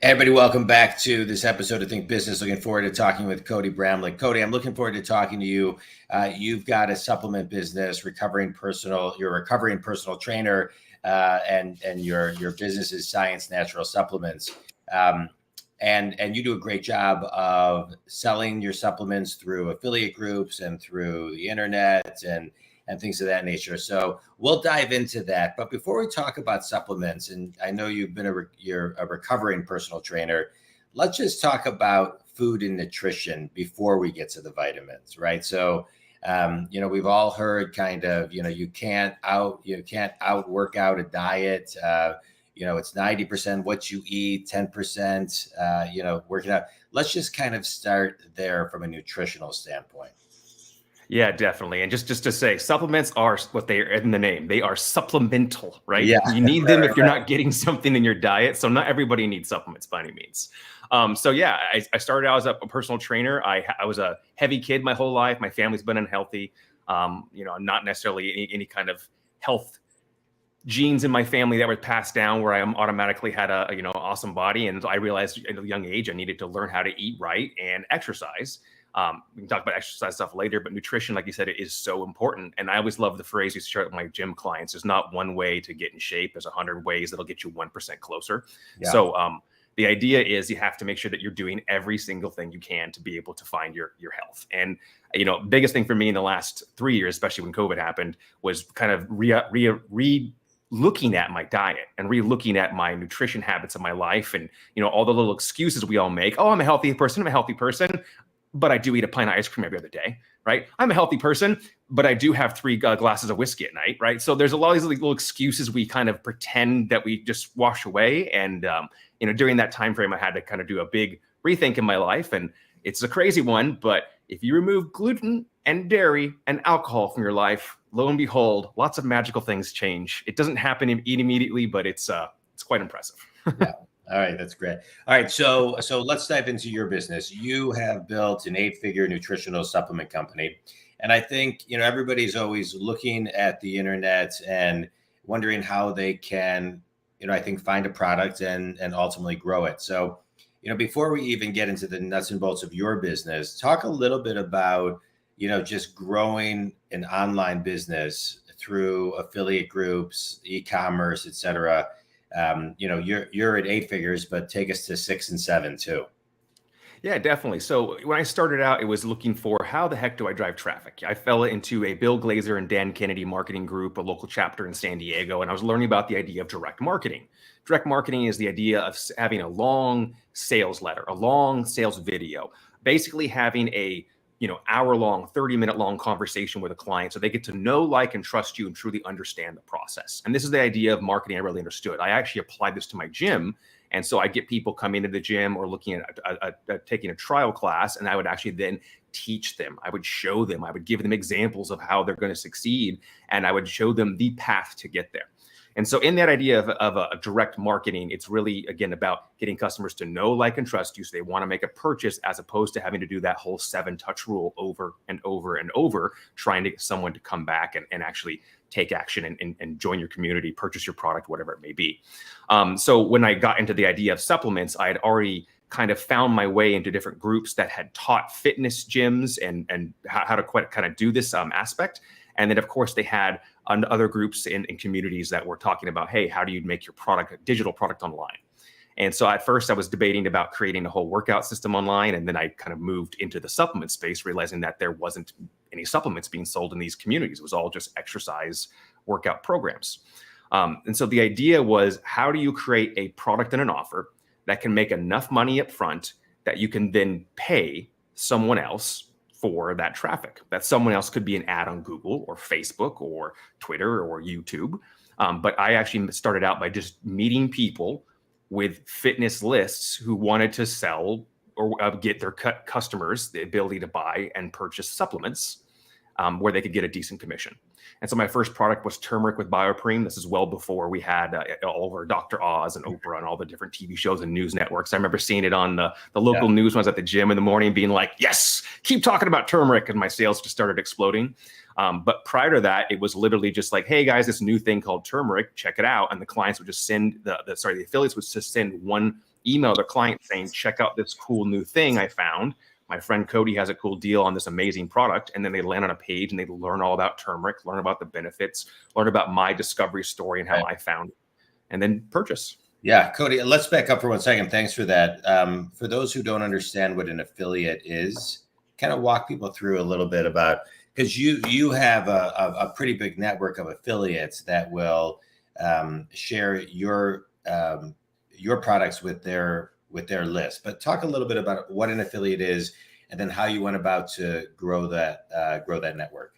Hey everybody, welcome back to this episode of Think Business. Looking forward to talking with Cody Bramlett. Cody, I'm looking forward to talking to you. You've got a supplement business, you're a recovering personal trainer, and your business is Science Natural Supplements. And you do a great job of selling your supplements through affiliate groups and through the internet and things of that nature. So we'll dive into that. But before we talk about supplements, and I know you're a recovering personal trainer, let's just talk about food and nutrition before we get to the vitamins, right? So, we've all heard kind of, you can't out work out a diet. It's 90% what you eat, 10%, working out. Let's just kind of start there from a nutritional standpoint. Yeah, definitely. And just to say, supplements are what they are in the name. They are supplemental, right? Yeah. You need them if you're not getting something in your diet. So not everybody needs supplements by any means. I started out as a personal trainer. I was a heavy kid my whole life. My family's been unhealthy. Not necessarily any kind of health genes in my family that were passed down where I automatically had a awesome body. And I realized at a young age I needed to learn how to eat right and exercise. We can talk about exercise stuff later, but nutrition, like you said, it is so important. And I always love the phrase you share with my gym clients: there's not one way to get in shape. There's 100 ways that'll get you 1% closer. Yeah. So the idea is you have to make sure that you're doing every single thing you can to be able to find your health. And, biggest thing for me in the last 3 years, especially when COVID happened, was kind of looking at my diet and re-looking at my nutrition habits of my life. And, all the little excuses we all make. Oh, I'm a healthy person. But I do eat a pint of ice cream every other day, right? I'm a healthy person, but I do have 3 glasses of whiskey at night, right? So there's a lot of these little excuses we kind of pretend that we just wash away. And, during that time frame, I had to kind of do a big rethink in my life. And it's a crazy one, but if you remove gluten and dairy and alcohol from your life, lo and behold, lots of magical things change. It doesn't happen immediately, but it's quite impressive. Yeah. All right, that's great. All right, so let's dive into your business. You have built an 8-figure nutritional supplement company, and I think everybody's always looking at the internet and wondering how they can, I think, find a product and ultimately grow it. So, before we even get into the nuts and bolts of your business, talk a little bit about just growing an online business through affiliate groups, e-commerce, et cetera. You're at 8 figures, but take us to 6 and 7 too. Yeah, definitely. So when I started out, it was looking for how the heck do I drive traffic? I fell into a Bill Glazer and Dan Kennedy marketing group, a local chapter in San Diego, and I was learning about the idea of direct marketing. Direct marketing is the idea of having a long sales letter, a long sales video, basically having a hour-long, 30-minute-long conversation with a client so they get to know, like, and trust you and truly understand the process. And this is the idea of marketing I really understood. I actually applied this to my gym. And so I get people coming into the gym or looking at taking a trial class, and I would actually then teach them. I would show them. I would give them examples of how they're going to succeed, and I would show them the path to get there. And so in that idea of a direct marketing, it's really, again, about getting customers to know, like, and trust you so they want to make a purchase, as opposed to having to do that whole 7-touch rule over and over and over, trying to get someone to come back and actually take action and join your community, purchase your product, whatever it may be. So when I got into the idea of supplements, I had already kind of found my way into different groups that had taught fitness gyms and how to kind of do this aspect. And then, of course, they had other groups in communities that were talking about, hey, how do you make your product, a digital product, online? And so at first I was debating about creating a whole workout system online. And then I kind of moved into the supplement space, realizing that there wasn't any supplements being sold in these communities. It was all just exercise workout programs. And so the idea was, how do you create a product and an offer that can make enough money up front that you can then pay someone else for that traffic? That someone else could be an ad on Google or Facebook or Twitter or YouTube. But I actually started out by just meeting people with fitness lists who wanted to sell or get their customers the ability to buy and purchase supplements where they could get a decent commission. And so my first product was turmeric with BioPerine. This is well before we had all over Dr. Oz and Oprah and all the different TV shows and news networks. I remember seeing it on the local news when I was at the gym in the morning, being like, yes, keep talking about turmeric. And my sales just started exploding. But prior to that, it was literally just like, hey guys, this new thing called turmeric, check it out. And the clients would just send the affiliates would just send one email the client saying, check out this cool new thing I found. My friend Cody has a cool deal on this amazing product. And then they land on a page and they learn all about turmeric, learn about the benefits, learn about my discovery story and how I found it, and then purchase. Yeah, Cody, let's back up for 1 second. Thanks for that. For those who don't understand what an affiliate is, kind of walk people through a little bit about, because you have a pretty big network of affiliates that will share your products with their list. But talk a little bit about what an affiliate is, and then how you went about to grow that network.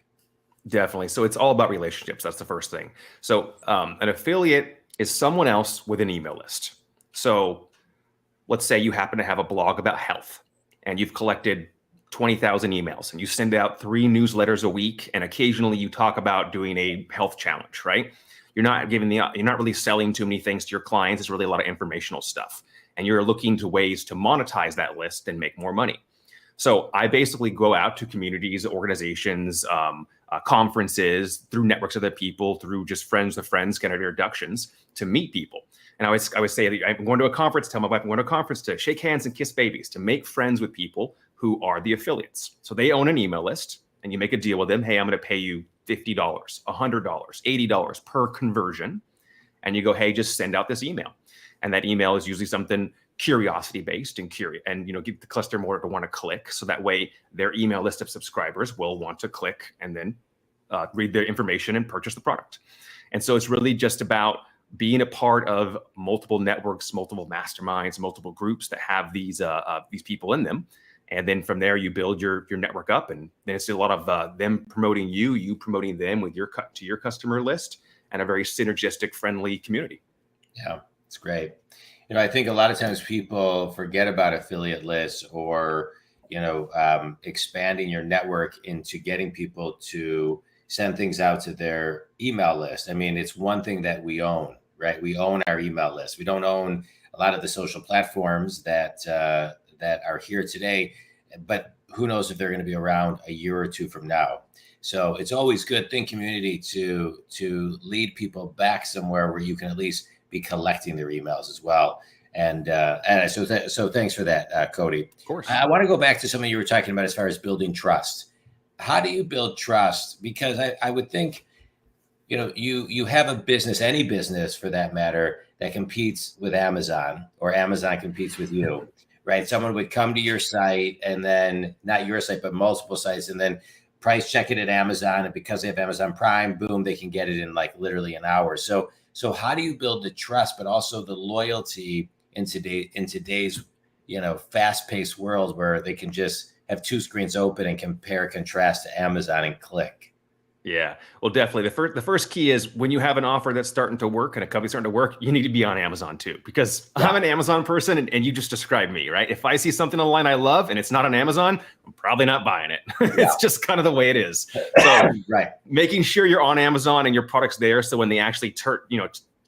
Definitely. So it's all about relationships. That's the first thing. So an affiliate is someone else with an email list. So let's say you happen to have a blog about health and you've collected 20,000 emails and you send out 3 newsletters a week. And occasionally you talk about doing a health challenge, right? You're not really selling too many things to your clients. It's really a lot of informational stuff. And you're looking to ways to monetize that list and make more money. So I basically go out to communities, organizations, conferences, through networks of other people, through just friends of friends, kind of introductions to meet people. And I would say that I'm going to a conference, tell my wife I'm going to a conference to shake hands and kiss babies, to make friends with people who are the affiliates. So they own an email list and you make a deal with them. Hey, I'm going to pay you $50, $100, $80 per conversion. And you go, hey, just send out this email. And that email is usually something curiosity based and get the customer more to want to click. So that way their email list of subscribers will want to click and then read their information and purchase the product. And so it's really just about being a part of multiple networks, multiple masterminds, multiple groups that have these people in them. And then from there, you build your network up, and then it's a lot of them promoting you promoting them with your customer list, and a very synergistic, friendly community. Yeah, it's great. I think a lot of times people forget about affiliate lists, or expanding your network into getting people to send things out to their email list. I mean, it's one thing that we own, right? We own our email list. We don't own a lot of the social platforms that are here today, but who knows if they're going to be around a year or two from now. So it's always good, think community, to lead people back somewhere where you can at least be collecting their emails as well. And so thanks for that, Cody. Of course. I want to go back to something you were talking about as far as building trust. How do you build trust? Because I would think, you have a business, any business for that matter, that competes with Amazon, or Amazon competes with you, right? Someone would come to your site, and then not your site, but multiple sites, and then price check it at Amazon. And because they have Amazon Prime, boom, they can get it in like literally an hour. So how do you build the trust, but also the loyalty in today's, fast-paced world where they can just have 2 screens open and compare, contrast to Amazon and click? Yeah, well, definitely. The first key is, when you have an offer that's starting to work and a company's starting to work, you need to be on Amazon too, because I'm an Amazon person, and you just described me, right? If I see something online I love and it's not on Amazon, I'm probably not buying it. It's just kind of the way it is. So right. Making sure you're on Amazon and your product's there, so when they actually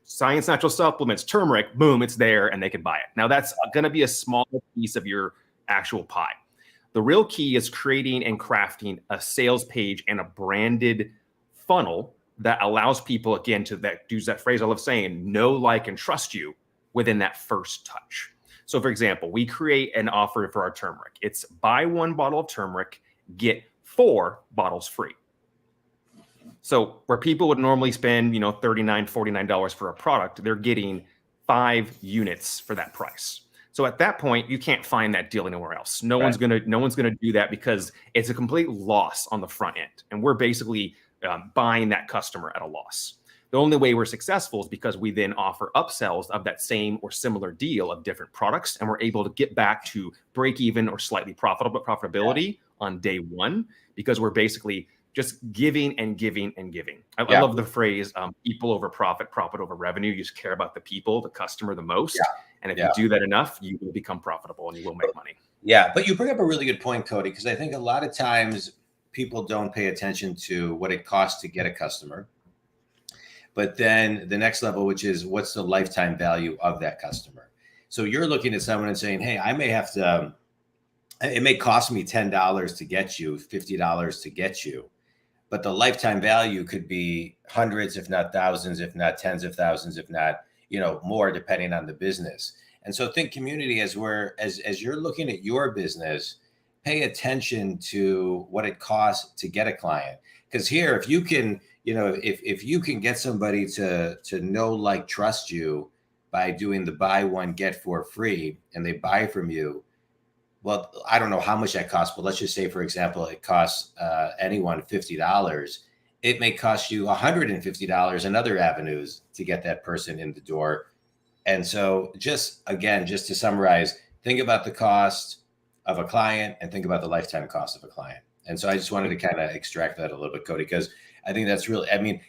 science natural supplements, turmeric, boom, it's there and they can buy it. Now that's going to be a small piece of your actual pie. The real key is creating and crafting a sales page and a branded funnel that allows people, again, to use that phrase I love saying, know, like, and trust you within that first touch. So for example, we create an offer for our turmeric. It's buy 1 bottle of turmeric, get 4 bottles free. So where people would normally spend, $39, $49 for a product, they're getting 5 units for that price. So at that point, you can't find that deal anywhere else. No one's gonna do that, because it's a complete loss on the front end, and we're basically buying that customer at a loss. The only way we're successful is because we then offer upsells of that same or similar deal of different products, and we're able to get back to break even or slightly profitability on day 1, because we're basically just giving and giving and giving. I love the phrase, people over profit, profit over revenue. You just care about the people, the customer the most. Yeah. And if you do that enough, you will become profitable and you will make money. Yeah, but you bring up a really good point, Cody, because I think a lot of times people don't pay attention to what it costs to get a customer. But then the next level, which is, what's the lifetime value of that customer? So you're looking at someone and saying, hey, I may have to, it may cost me $10 to get you, $50 to get you. But the lifetime value could be hundreds, if not thousands, if not tens of thousands, if not, more depending on the business. And so think community as you're looking at your business, pay attention to what it costs to get a client. Because here, if you can, if you can get somebody to know, like, trust you by doing the buy one, get four free, and they buy from you, well, I don't know how much that costs, but let's just say, for example, it costs anyone $50. It may cost you $150 in other avenues to get that person in the door. And so just to summarize, think about the cost of a client and think about the lifetime cost of a client. And so I just wanted to kind of extract that a little bit, Cody, because I think that's really,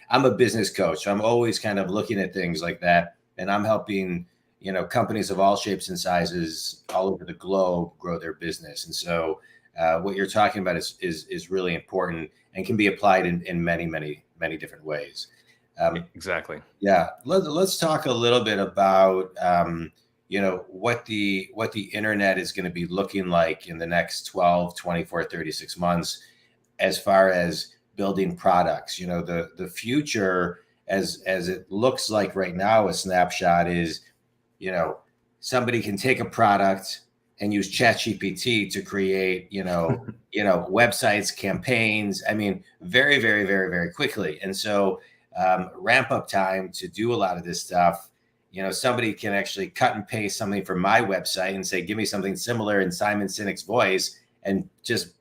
I'm a business coach, so I'm always kind of looking at things like that. And I'm helping, companies of all shapes and sizes all over the globe grow their business. And so what you're talking about is really important and can be applied in many, many, many different ways. Exactly. Yeah. Let's talk a little bit about, what the internet is going to be looking like in the next 12, 24, 36 months, as far as building products. The future, as it looks like right now, a snapshot is, somebody can take a product and use ChatGPT to create, websites, campaigns. Very, very, very, very quickly. And so ramp up time to do a lot of this stuff. Somebody can actually cut and paste something from my website and say, give me something similar in Simon Sinek's voice, and just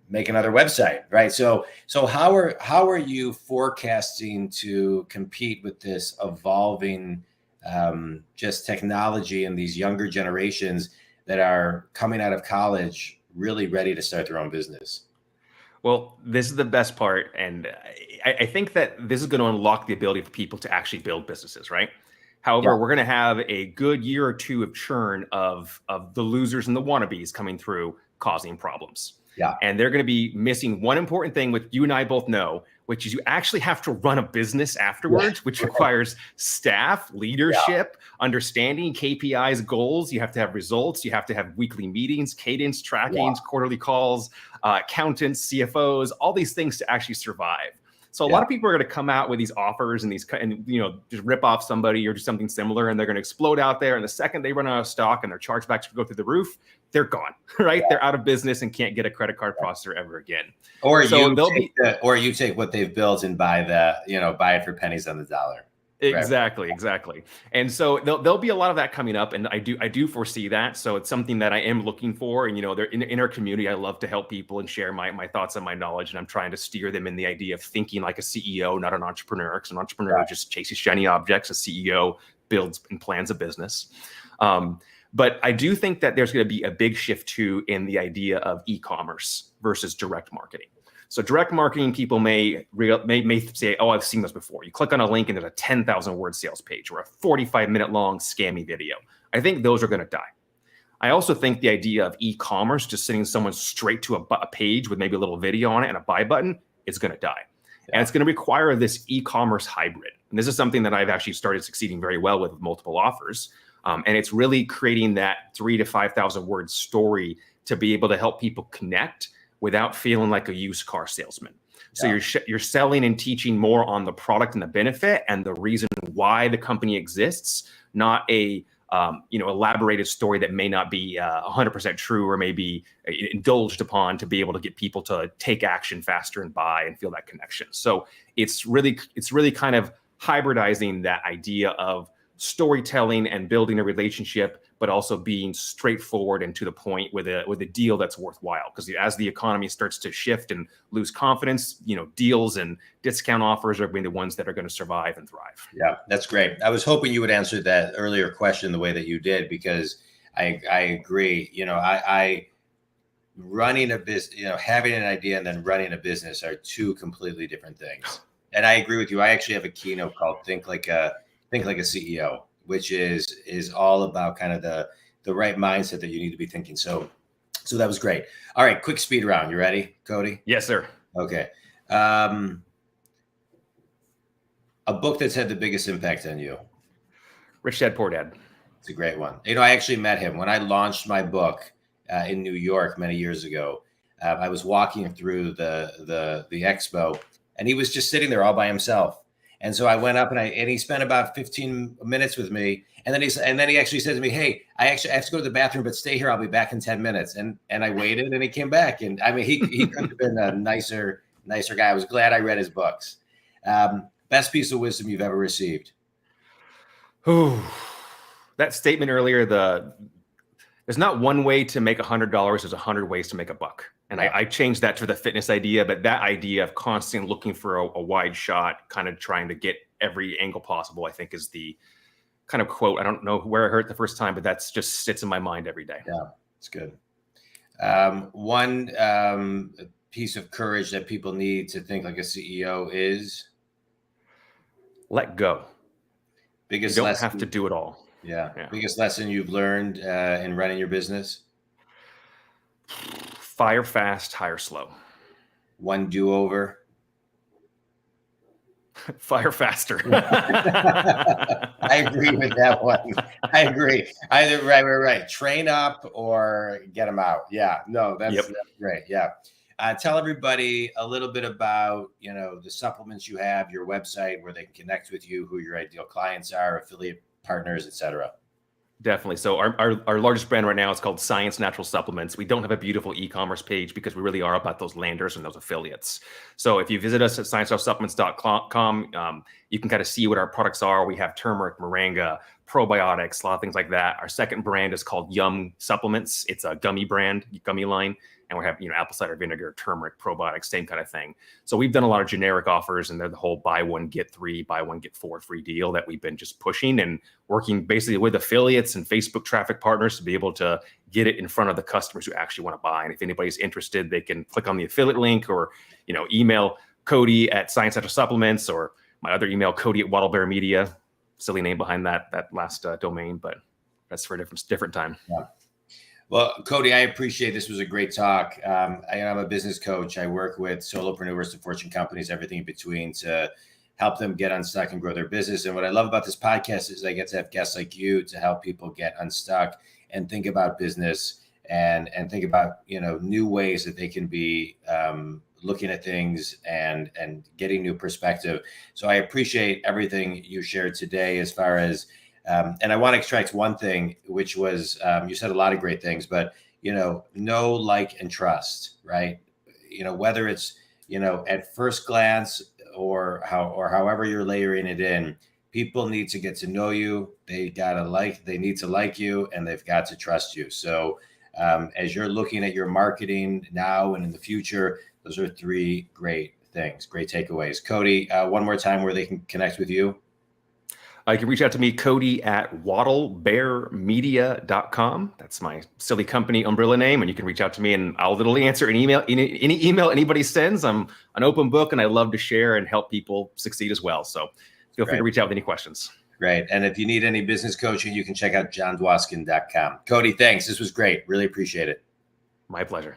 make another website, right? So how are you forecasting to compete with this evolving just technology and these younger generations that are coming out of college really ready to start their own business? Well, this is the best part. And I think that this is going to unlock the ability for people to actually build businesses, right? However, we're going to have a good year or two of churn of the losers and the wannabes coming through, causing problems. Yeah. And they're going to be missing one important thing, which you and I both know, which is you actually have to run a business afterwards, which requires staff, leadership, understanding KPIs, goals. You have to have results. You have to have weekly meetings, cadence, trackings, quarterly calls, accountants, CFOs, all these things to actually survive. So a lot of people are going to come out with these offers and just rip off somebody or do something similar, and they're going to explode out there. And the second they run out of stock and their chargebacks go through the roof, they're gone, right? Yeah. They're out of business and can't get a credit card processor ever again. Or you take what they've built and buy it for pennies on the dollar. Exactly. And so there'll be a lot of that coming up, and I do foresee that. So it's something that I am looking for. And they're in our community. I love to help people and share my thoughts and my knowledge, and I'm trying to steer them in the idea of thinking like a CEO, not an entrepreneur. Because an entrepreneur just chases shiny objects. A CEO builds and plans a business. But I do think that there's going to be a big shift too in the idea of e-commerce versus direct marketing. So direct marketing people may say, oh, I've seen this before. You click on a link and there's a 10,000 word sales page or a 45-minute long scammy video. I think those are going to die. I also think the idea of e-commerce, just sending someone straight to a page with maybe a little video on it and a buy button, is going to die. Yeah. And it's going to require this e-commerce hybrid. And this is something that I've actually started succeeding very well with multiple offers. And it's really creating that 3,000 to 5,000 word story to be able to help people connect without feeling like a used car salesman. So you're selling and teaching more on the product and the benefit and the reason why the company exists, not a elaborated story that may not be 100% true or may be indulged upon to be able to get people to take action faster and buy and feel that connection. So it's really kind of hybridizing that idea of storytelling and building a relationship, but also being straightforward and to the point with a deal that's worthwhile. Because as the economy starts to shift and lose confidence, deals and discount offers are going to be the ones that are going to survive and thrive. Yeah, that's great. I was hoping you would answer that earlier question the way that you did, because I agree. I running a business, having an idea and then running a business are two completely different things. And I agree with you. I actually have a keynote called Think Like a CEO, which is all about kind of the right mindset that you need to be thinking. So that was great. All right, quick speed round. You ready, Cody? Yes, sir. Okay. A book that's had the biggest impact on you? Rich Dad Poor Dad. It's a great one. I actually met him when I launched my book in New York many years ago. I was walking through the expo, and he was just sitting there all by himself. And so I went up and he spent about 15 minutes with me. And then he actually said to me, "Hey, I have to go to the bathroom, but stay here. I'll be back in 10 minutes." And I waited and he came back. And I mean, he couldn't have been a nicer guy. I was glad I read his books. Best piece of wisdom you've ever received? That statement earlier, there's not one way to make $100. There's 100 ways to make a buck. And I changed that to the fitness idea, but that idea of constantly looking for a wide shot, kind of trying to get every angle possible, I think is the kind of quote. I don't know where I heard it the first time, but that's just sits in my mind every day. Yeah, it's good. One piece of courage that people need to think like a CEO is? Let go. Biggest You don't lesson, have to do it all. Yeah. Biggest lesson you've learned in running your business? Fire fast, hire slow. One do-over? Fire faster. I agree with that one. I agree. Either right. Train up or get them out. Yeah, no, that's great. Yeah. Tell everybody a little bit about, the supplements you have, your website, where they can connect with you, who your ideal clients are, affiliate partners, etc. Definitely. So our largest brand right now is called Science Natural Supplements. We don't have a beautiful e-commerce page because we really are about those landers and those affiliates. So if you visit us at sciencenaturalsupplements.com, you can kind of see what our products are. We have turmeric, moringa, probiotics, a lot of things like that. Our second brand is called Yum Supplements. It's a gummy brand, gummy line. And we have, apple cider vinegar, turmeric, probiotics, same kind of thing. So we've done a lot of generic offers, and they're the whole buy one, get three, buy one, get four free deal that we've been just pushing and working basically with affiliates and Facebook traffic partners to be able to get it in front of the customers who actually want to buy. And if anybody's interested, they can click on the affiliate link or, email Cody at Science Natural Supplements, or my other email, Cody at Waddlebear Media. Silly name behind that last domain, but that's for a different time. Yeah. Well, Cody, I appreciate this. Was a great talk. I'm a business coach. I work with solopreneurs to Fortune companies, everything in between, to help them get unstuck and grow their business. And what I love about this podcast is I get to have guests like you to help people get unstuck and think about business and think about, new ways that they can be looking at things and getting new perspective. So I appreciate everything you shared today as far as and I want to extract one thing, which was you said a lot of great things, but know, like, and trust, right? Whether it's at first glance or however you're layering it in, people need to get to know you. They need to like you, and they've got to trust you. So as you're looking at your marketing now and in the future, those are three great things, great takeaways. Cody, one more time where they can connect with you. You can reach out to me, Cody at waddlebearmedia.com. That's my silly company umbrella name. And you can reach out to me and I'll literally answer any email anybody sends. I'm an open book and I love to share and help people succeed as well. So feel free to reach out with any questions. Great. And if you need any business coaching, you can check out jondwoskin.com. Cody, thanks. This was great. Really appreciate it. My pleasure.